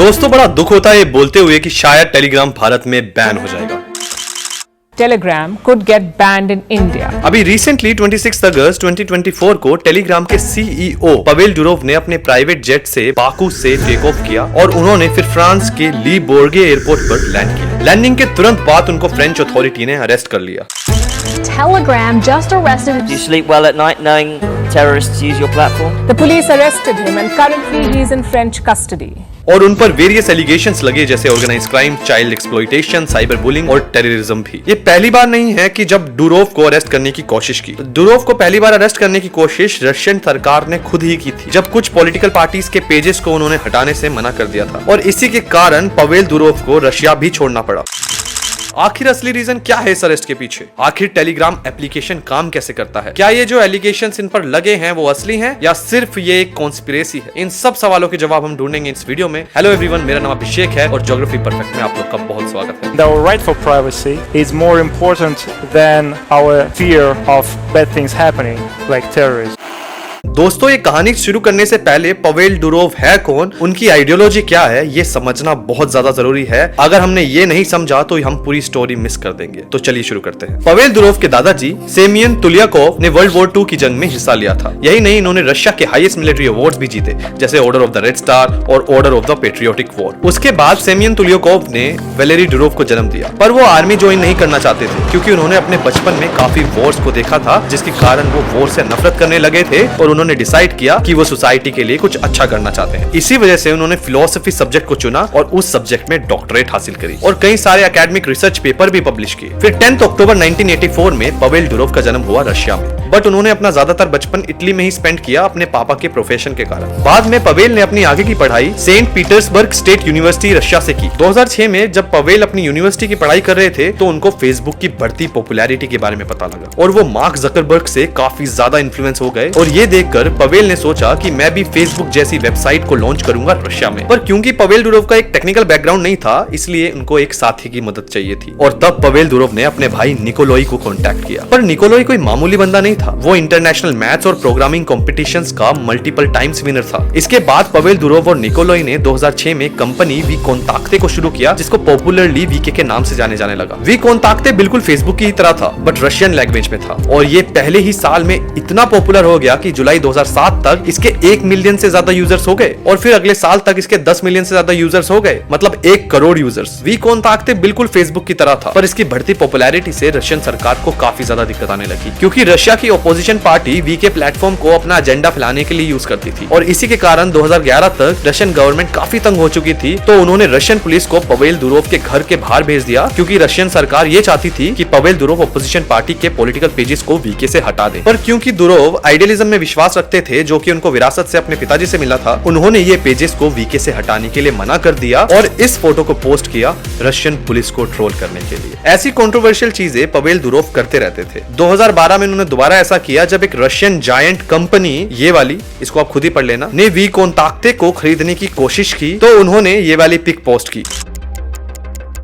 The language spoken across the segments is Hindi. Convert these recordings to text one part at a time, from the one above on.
दोस्तों बड़ा दुख होता है ये बोलते हुए कि शायद टेलीग्राम भारत में बैन हो जाएगा। Telegram could get banned in India. अभी रिसेंटली 26 अगस्त 2024 को टेलीग्राम के सीईओ पवेल डुरोव ने अपने प्राइवेट जेट से बाकू से टेक ऑफ किया और उन्होंने फिर फ्रांस के ली बोर्गे एयरपोर्ट पर लैंड किया। लैंडिंग के तुरंत बाद उनको फ्रेंच अथॉरिटी ने अरेस्ट कर लिया। Telegram just arrested. Do you sleep well at night knowing terrorists use your platform? The police arrested him and currently he is in French custody. और उन पर वेरियस एलिगेशंस लगे जैसे organise crime, child exploitation, cyber bullying और टेररिज्म भी। ये पहली बार नहीं है कि जब डुरोव को अरेस्ट करने की कोशिश की। डुरोव को पहली बार अरेस्ट करने की कोशिश रशियन सरकार ने खुद ही की थी, जब कुछ पॉलिटिकल पार्टीज के पेजेस को उन्होंने हटाने से मना कर दिया था और इसी के कारण पवेल डुरोव को रशिया भी छोड़ना पड़ा। आखिर असली रीजन क्या है इस अरेस्ट के पीछे? आखिर टेलीग्राम एप्लीकेशन काम कैसे करता है? क्या ये जो एलिगेशंस इन पर लगे हैं वो असली हैं या सिर्फ ये एक कॉन्स्पिरेसी है? इन सब सवालों के जवाब हम ढूंढेंगे इस वीडियो में। हेलो एवरीवन, मेरा नाम अभिषेक है और ज्योग्राफी परफेक्ट में आप लोग का बहुत स्वागत है। Our right for privacy is more important than our fear of bad things happening, like terrorism. दोस्तों ये कहानी शुरू करने से पहले पवेल डुरोव है कौन, उनकी आइडियोलॉजी क्या है, ये समझना बहुत ज्यादा जरूरी है। अगर हमने ये नहीं समझा तो हम पूरी स्टोरी मिस कर देंगे। तो चलिए शुरू करते हैं। पवेल डुरोव के दादाजी सेमियन तुलियाकोव ने वर्ल्ड वॉर 2 की जंग में हिस्सा लिया था। यही नहीं, इन्होंने रशिया के हाईएस्ट मिलिट्री अवार्ड्स भी जीते, जैसे order of the red star और order of the patriotic war. उसके बाद सेमियन तुलियाकोव ने वैलेरी डुरोव को जन्म दिया, पर वो आर्मी ज्वाइन नहीं करना चाहते थे क्योंकि उन्होंने अपने बचपन में काफी वॉर्स को देखा था, जिसके कारण वो वॉर से नफरत करने लगे थे और उन्होंने डिसाइड किया कि वो सोसाइटी के लिए कुछ अच्छा करना चाहते हैं। इसी वजह से उन्होंने फिलोसफी सब्जेक्ट को चुना और उस सब्जेक्ट में डॉक्टरेट हासिल करी और कई सारे एकेडमिक रिसर्च पेपर भी पब्लिश किए। फिर 10 अक्टूबर 1984 में पवेल डुरोव का जन्म हुआ रशिया में, बट उन्होंने अपना ज्यादातर बचपन इटली में ही स्पेंड किया अपने पापा के प्रोफेशन के कारण। बाद में पवेल ने अपनी आगे की पढ़ाई Saint Petersburg State University Russia से की। 2006 में जब पवेल अपनी यूनिवर्सिटी की पढ़ाई कर रहे थे तो उनको फेसबुक की बढ़ती पॉपुलैरिटी के बारे में पता लगा और वो मार्क जकरबर्ग से काफी ज्यादा इन्फ्लुएंस हो गए और ये देखकर पवेल ने सोचा कि मैं भी फेसबुक जैसी वेबसाइट को लॉन्च करूंगा रशिया में। पर क्योंकि पवेल डुरोव का एक टेक्निकल बैकग्राउंड नहीं था, इसलिए उनको एक साथी की मदद चाहिए थी और तब पवेल डुरोव ने अपने भाई निकोलोई को कांटेक्ट किया। पर निकोलोई कोई मामूली बंदा नहीं था, वो इंटरनेशनल मैथ्स और प्रोग्रामिंग कॉम्पिटिशंस का मल्टीपल टाइम्स विनर था। इसके बाद पवेल डुरोव और निकोलोई ने 2006 में कंपनी वी कोंताक्ते को शुरू किया, जिसको पॉपुलरली वीके के नाम से जाने जाने लगा। वी कोंताक्ते बिल्कुल फेसबुक की ही तरह था, बट रशियन लैंग्वेज में था और ये पहले ही साल में इतना पॉपुलर हो गया कि जुलाई 2007 तक इसके 1 मिलियन से ज्यादा यूजर्स हो गए और फिर अगले साल तक इसके 10 मिलियन से ज्यादा यूजर्स हो गए, मतलब 1 करोड़ यूजर्स। वी कोंताक्ते बिल्कुल फेसबुक की तरह था, पर इसकी बढ़ती पॉपुलैरिटी से रशियन सरकार को काफी ज्यादा दिक्कत आने लगी क्योंकि रशिया की ऑपोजिशन पार्टी वी के प्लेटफॉर्म को अपना एजेंडा फैलाने के लिए यूज करती थी और इसी के कारण 2011 तक रशियन गवर्नमेंट काफी तंग हो चुकी थी। तो उन्होंने रशियन पुलिस को पवेल डुरोव के घर के बाहर भेज दिया क्योंकि रशियन सरकार ये चाहती थी कि पवेल डुरोव ऑपोजिशन पार्टी के पॉलिटिकल पेजेस को वीके से हटा दे। पर क्योंकि डुरोव आइडियलिज्म में विश्वास रखते थे जो कि उनको विरासत से अपने पिताजी से मिला था, उन्होंने ये पेजेस को वीके से हटाने के लिए मना कर दिया और इस फोटो को पोस्ट किया रशियन पुलिस को ट्रोल करने के लिए। ऐसी कंट्रोवर्शियल चीजें पवेल डुरोव करते रहते थे। 2012 में उन्होंने दोबारा ऐसा किया जब एक रशियन जायंट कंपनी, ये वाली, इसको आप खुद ही पढ़ लेना, ने वी कोंताक्ते को खरीदने की कोशिश की तो उन्होंने ये वाली पिक पोस्ट की,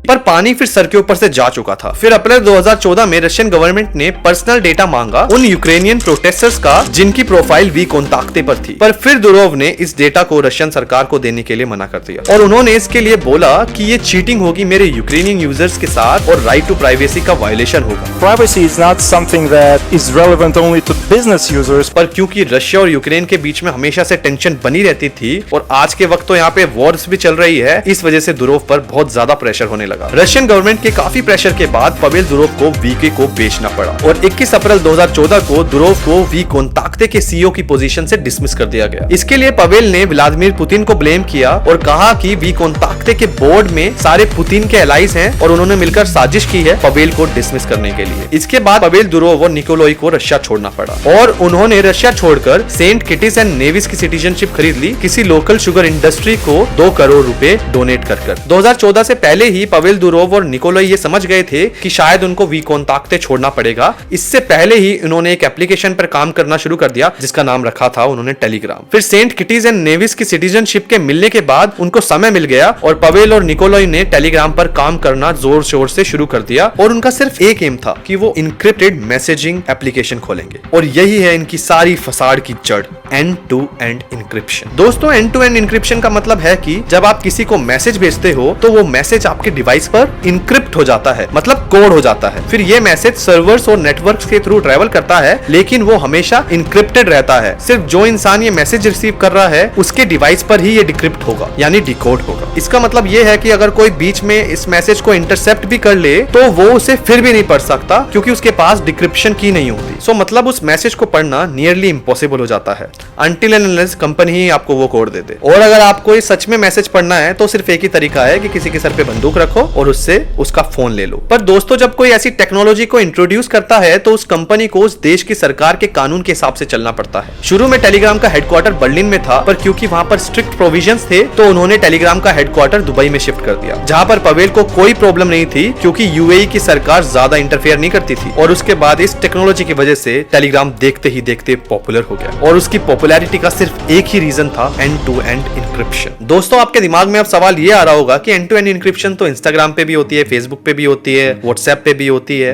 पर पानी फिर सर के ऊपर से जा चुका था। फिर अप्रैल 2014 में रशियन गवर्नमेंट ने पर्सनल डेटा मांगा उन यूक्रेनियन प्रोटेस्टर्स का जिनकी प्रोफाइल वी कोंताक्ते पर थी, पर फिर डुरोव ने इस डेटा को रशियन सरकार को देने के लिए मना कर दिया और उन्होंने इसके लिए बोला कि ये चीटिंग होगी मेरे यूक्रेनियन यूजर्स के साथ और राइट टू प्राइवेसी का वायलेशन होगा। Privacy is not something that is relevant only to business users. पर क्योंकि रशिया और यूक्रेन के बीच में हमेशा से टेंशन बनी रहती थी और आज के वक्त तो यहाँ पे वॉर्स भी चल रही है, इस वजह से डुरोव पर बहुत ज्यादा प्रेशर होने लगा। रशियन गवर्नमेंट के काफी प्रेशर के बाद पवेल डुरोव को वीके को बेचना पड़ा और 21 अप्रैल 2014 को डुरोव को वी कोंताक्ते के सीईओ की पोजीशन से डिसमिस कर दिया गया। इसके लिए पवेल ने व्लादिमीर पुतिन को ब्लेम किया और कहा कि वी कोंताक्ते के बोर्ड में सारे पुतिन के एलाइज हैं और उन्होंने मिलकर साजिश की है पवेल को डिसमिस करने के लिए। इसके बाद पवेल डुरोव और निकोलोई को रशिया छोड़ना पड़ा और उन्होंने रशिया छोड़कर सेंट किटिस एंड नेविस की सिटीजनशिप खरीद ली किसी लोकल शुगर इंडस्ट्री को 2 करोड़ रुपए डोनेट कर। 2014 से पहले ही पवेल पवेल दुरोव और निकोलाई ये समझ गए थे कि शायद उनको वीकोंताक्ते छोड़ना पड़ेगा, इससे पहले ही उन्होंने एक एप्लीकेशन पर काम करना शुरू कर दिया जिसका नाम रखा था उन्होंने टेलीग्राम। फिर सेंट किटीज एंड नेविस की सिटीजनशिप के मिलने के बाद उनको समय मिल गया और पवेल और निकोलाई ने टेलीग्राम पर काम करना जोर शोर से शुरू कर दिया और उनका सिर्फ एक एम था कि वो इनक्रिप्टेड मैसेजिंग एप्लीकेशन खोलेंगे। और यही है इनकी सारी फसाड की जड़, एंड टू एंड इंक्रिप्शन। दोस्तों, एंड टू एंड इंक्रिप्शन का मतलब है कि जब आप किसी को मैसेज भेजते हो तो वो मैसेज आपके डिवाइस पर इनक्रिप्ट हो जाता है, मतलब कोड हो जाता है। फिर ये मैसेज सर्वर्स और नेटवर्क्स के थ्रू ट्रैवल करता है, लेकिन वो हमेशा इनक्रिप्टेड रहता है। सिर्फ जो इंसान ये मैसेज रिसीव कर रहा है उसके डिवाइस पर ही ये डिक्रिप्ट होगा, यानी डिकोड होगा। इसका मतलब ये है कि अगर कोई बीच में इस मैसेज को इंटरसेप्ट भी कर ले तो वो उसे फिर भी नहीं पढ़ सकता क्योंकि उसके पास डिक्रिप्शन की नहीं होती। सो मतलब उस मैसेज को पढ़ना नियरली इम्पॉसिबल हो जाता है अनटिल एंड अनलेस कंपनी ही आपको वो कोड दे दे। और अगर आपको ये सच में मैसेज पढ़ना है तो सिर्फ एक ही तरीका है कि किसी के सर पे बंदूक रखो और उससे उसका फोन ले लो। पर दोस्तों, जब कोई ऐसी टेक्नोलॉजी को इंट्रोड्यूस करता है तो उस कंपनी को उस देश की सरकार के कानून के हिसाब से चलना पड़ता है। शुरू में टेलीग्राम का हेडक्वार्टर बर्लिन में था, पर क्योंकि वहां पर स्ट्रिक्ट प्रोविजंस थे तो उन्होंने टेलीग्राम का हेडक्वार्टर दुबई में शिफ्ट कर दिया, जहां पर पवेल को कोई प्रॉब्लम नहीं थी क्योंकि यूएई की सरकार ज्यादा इंटरफेयर नहीं करती थी। और उसके बाद इस टेक्नोलॉजी की वजह से टेलीग्राम देखते ही देखते पॉपुलर हो गया और उसकी पॉपुलैरिटी का सिर्फ एक ही रीजन था, एंड टू एंड इंक्रिप्शन। दोस्तों, आपके दिमाग में अब सवाल ये आ रहा होगा कि एंड टू एंड इंक्रिप्शन तो इंस्टाग्राम पे भी होती है, फेसबुक पे भी होती है, व्हाट्सएप पे भी होती है,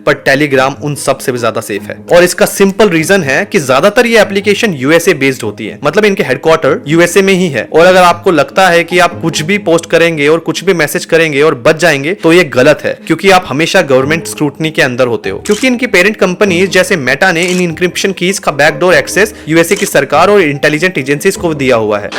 पर टेलीग्राम उन सब से भी ज्यादा सेफ है। और इसका सिंपल रीजन है कि ज्यादातर ये एप्लीकेशन यूएसए बेस्ड होती है, मतलब इनके हेडक्वार्टर यूएसए में ही है। और अगर आपको लगता है कि आप कुछ भी पोस्ट करेंगे और कुछ भी मैसेज करेंगे और बच जाएंगे तो ये गलत है, क्योंकि आप हमेशा गवर्नमेंट स्क्रूटनी के अंदर होते हो। क्योंकि इनकी पेरेंट कंपनीज जैसे मेटा ने इन इंक्रिप्शन कीज का बैकडोर एक्सेस यूएसए की सरकार और इंटेलिजेंट एजेंसीज को दिया हुआ है।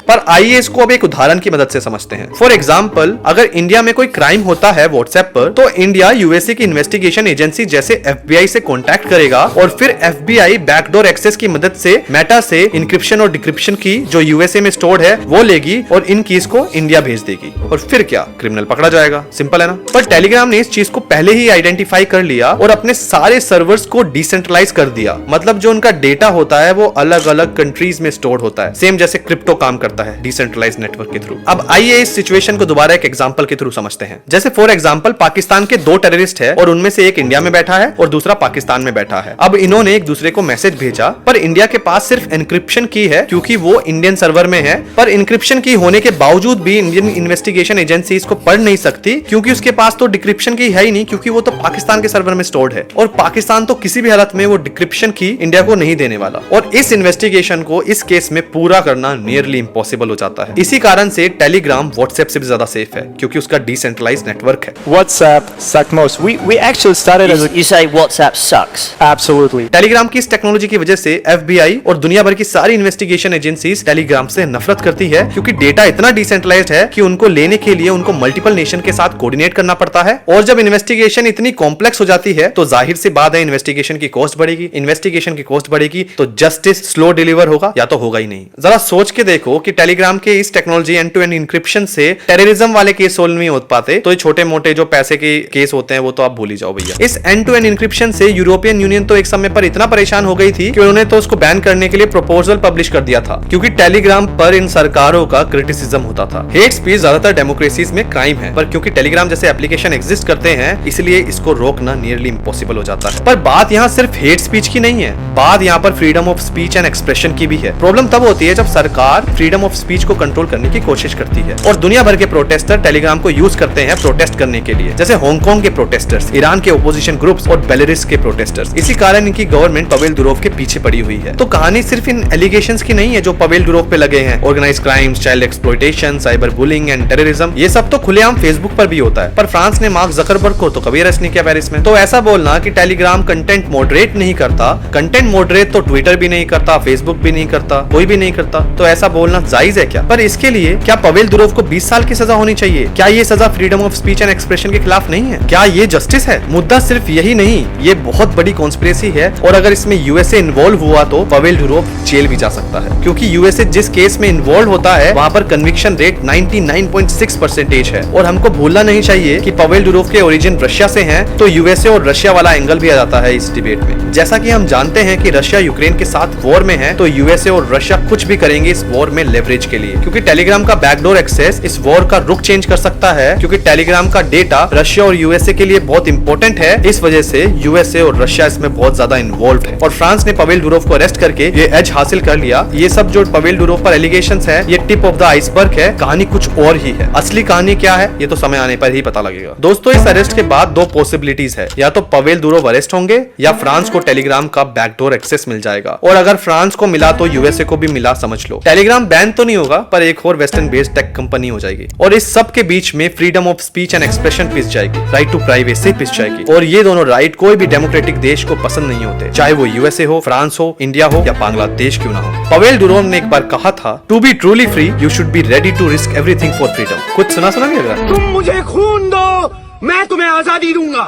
पर आइए इसको अब एक उदाहरण की मदद से समझते हैं। फॉर एग्जाम्पल, अगर इंडिया में कोई क्राइम होता है व्हाट्सएप पर, तो इंडिया यूएसए की इन्वेस्टिगेशन एजेंसी जैसे एफबीआई से कॉन्टैक्ट करेगा और फिर एफबीआई बैकडोर एक्सेस की मदद से मेटा से इंक्रिप्शन और डिक्रिप्शन की जो यूएसए में स्टोर्ड है वो लेगी और इन कीज को इंडिया भेज देगी। और फिर क्या, क्रिमिनल पकड़ा जाएगा। सिंपल है ना। पर टेलीग्राम ने इस चीज को पहले ही आइडेंटिफाई कर लिया और अपने सारे सर्वर्स को डिसेंट्रलाइज कर दिया, मतलब जो उनका डेटा होता है वो अलग अलग कंट्रीज में स्टोर्ड होता है, सेम जैसे क्रिप्टो काम करता है डिसेंट्रलाइज्ड नेटवर्क के थ्रू। अब आइए इस सिचुएशन को दोबारा एक एग्जांपल के थ्रू समझते हैं। जैसे फॉर एग्जांपल, पाकिस्तान के दो टेररिस्ट है और उनमें से एक इंडिया में बैठा है और दूसरा पाकिस्तान में बैठा है। अब इन्होंने एक दूसरे को मैसेज भेजा, पर इंडिया के पास सिर्फ एन्क्रिप्शन की है क्योंकि वो इंडियन सर्वर में है। पर एन्क्रिप्शन की होने के बावजूद भी इंडियन इन्वेस्टिगेशन एजेंसी इसको पढ़ नहीं सकती क्योंकि उसके पास तो डिक्रिप्शन की है ही नहीं, क्योंकि वो तो पाकिस्तान के सर्वर में स्टोर्ड है और पाकिस्तान तो किसी भी हालत में वो डिक्रिप्शन की इंडिया को नहीं देने वाला। और इस इन्वेस्टिगेशन को इस केस में पूरा करना नियरली इम्पॉसिबल हो जाता है। इसी कारण से टेलीग्राम व्हाट्सएप से भी ज्यादा सेफ है क्योंकि उसका डिसेंट्रलाइज्ड नेटवर्क है। WhatsApp sucked most. We actually started as a... You say WhatsApp sucks. Absolutely. Telegram की इस टेक्नोलॉजी की वजह से एफबीआई और दुनिया भर की सारी इन्वेस्टिगेशन एजेंसीज टेलीग्राम से नफरत करती है क्योंकि डेटा इतना डिसेंट्रलाइज्ड है कि उनको लेने के लिए उनको मल्टीपल नेशन के साथ कोऑर्डिनेट करना पड़ता है। और जब इन्वेस्टिगेशन इतनी कॉम्प्लेक्स हो जाती है तो जाहिर सी बात है इन्वेस्टिगेशन की कॉस्ट बढ़ेगी। इन्वेस्टिगेशन की कॉस्ट बढ़ेगी तो जस्टिस स्लो डिलीवर होगा या तो होगा ही नहीं। जरा सोच के देखो कि टेलीग्राम के इस technology end to end encryption से टेररिज्म वाले केस सोल्व नहीं हो पाते, तो ये छोटे मोटे जो पैसे के केस होते हैं वो तो आप भूल ही जाओ भैया। इस एंड टू एंड इंक्रिप्शन से यूरोपियन यूनियन तो एक समय पर इतना परेशान हो गई थी कि उन्होंने तो उसको बैन करने के लिए प्रपोजल पब्लिश कर दिया था क्योंकि टेलीग्राम पर इन सरकारों का क्रिटिसिज्म होता था। हेट स्पीच ज्यादातर डेमोक्रेसीज में क्राइम है, पर क्योंकि टेलीग्राम जैसे एप्लीकेशन एग्जिस्ट करते हैं इसलिए इसको रोकना नियरली इम्पॉसिबल हो जाता है। पर बात यहाँ सिर्फ हेट स्पीच की नहीं है, बात यहाँ पर freedom of speech and expression की भी है। प्रॉब्लम तब होती है जब सरकार फ्रीडम ऑफ स्पीच को कंट्रोल करने की कोशिश करती है और दुनिया भर के प्रोटेस्टर टेलीग्राम को यूज करते हैं प्रोटेस्ट करने के लिए, जैसे हांगकांग के प्रोटेस्टर्स, ईरान के ओपोजिशन ग्रुप्स और बेलारूस के प्रोटेस्टर्स। इसी कारण इनकी गवर्नमेंट पवेल दुरोव के पीछे पड़ी हुई है। तो कहानी सिर्फ इन एलिगेशंस की नहीं है जो पवेल दुरोव पे लगे हैं। Organise crimes, child exploitation, cyber bullying and terrorism, ये सब तो खुलेआम फेसबुक पर भी होता है। पर फ्रांस ने मार्क जकरबर्ग को तो कभी अरेस्ट नहीं किया पेरिस में। तो ऐसा बोलना कि टेलीग्राम कंटेंट मॉडरेट नहीं करता, कंटेंट मॉडरेट तो ट्विटर भी नहीं करता, फेसबुक भी नहीं करता, कोई भी नहीं करता, तो ऐसा बोलना जायज है क्या? पर इसके लिए क्या पवेल दुरोव को 20 साल की सजा होनी चाहिए? क्या ये सजा freedom of speech and expression के खिलाफ नहीं है? क्या ये जस्टिस है? मुद्दा सिर्फ यही नहीं, ये बहुत बड़ी कॉन्स्पिरेसी है और अगर इसमें यूएसए इन्वॉल्व हुआ तो पवेल दुरोव जेल भी जा सकता है क्योंकि यूएसए जिस केस में इन्वॉल्व होता है वहां पर कन्विक्शन रेट 99.6% है। और हमको भूलना नहीं चाहिए कि पवेल दुरोव के ओरिजिन रशिया से हैं, तो यूएसए और रशिया वाला एंगल भी आ जाता है इस डिबेट में। जैसा कि हम जानते हैं कि रशिया यूक्रेन के साथ वॉर में है, तो यूएसए यूएसए और रशिया कुछ भी करेंगे इस वॉर में लेवरेज के लिए, क्योंकि टेलीग्राम का बैकडोर एक्सेस इस वॉर का रुख चेंज कर सकता है, क्योंकि टेलीग्राम का डेटा रशिया और यूएसए के लिए बहुत इंपॉर्टेंट है। इस वजह से यूएसए और रशिया इसमें बहुत ज्यादा इन्वॉल्व है। और फ्रांस ने पवेल डुरोव को अरेस्ट करके ये एज हासिल कर लिया। ये सब जो पवेल डुरोव पर एलिगेशंस है, ये टिप ऑफ द आइसबर्ग है, कहानी कुछ और ही है। असली कहानी क्या है ये तो समय आने पर ही पता लगेगा। दोस्तों, इस अरेस्ट के बाद दो पॉसिबिलिटीज है, या तो पवेल डुरोव अरेस्ट होंगे या फ्रांस को टेलीग्राम का बैकडोर एक्सेस मिल जाएगा। और अगर फ्रांस को मिला तो यूएसए को भी मिला, समझ लो। टेलीग्राम बैन तो नहीं होगा, पर एक और वेस्टर्न बेस्ड टेक कंपनी हो जाएगी। और इस सब के बीच में freedom of speech and expression पिस जाएगी, राइट टू प्राइवेसी पिस जाएगी। और ये दोनों राइट कोई भी डेमोक्रेटिक देश को पसंद नहीं होते, चाहे वो यूएसए हो, फ्रांस हो, इंडिया हो या बांग्लादेश क्यों ना हो। पवेल डुरोव ने एक बार कहा था, to be truly free you should be ready to risk everything for freedom. कुछ सुना नहीं लग रहा? तुम मुझे खून दो, मैं तुम्हें आजादी दूंगा।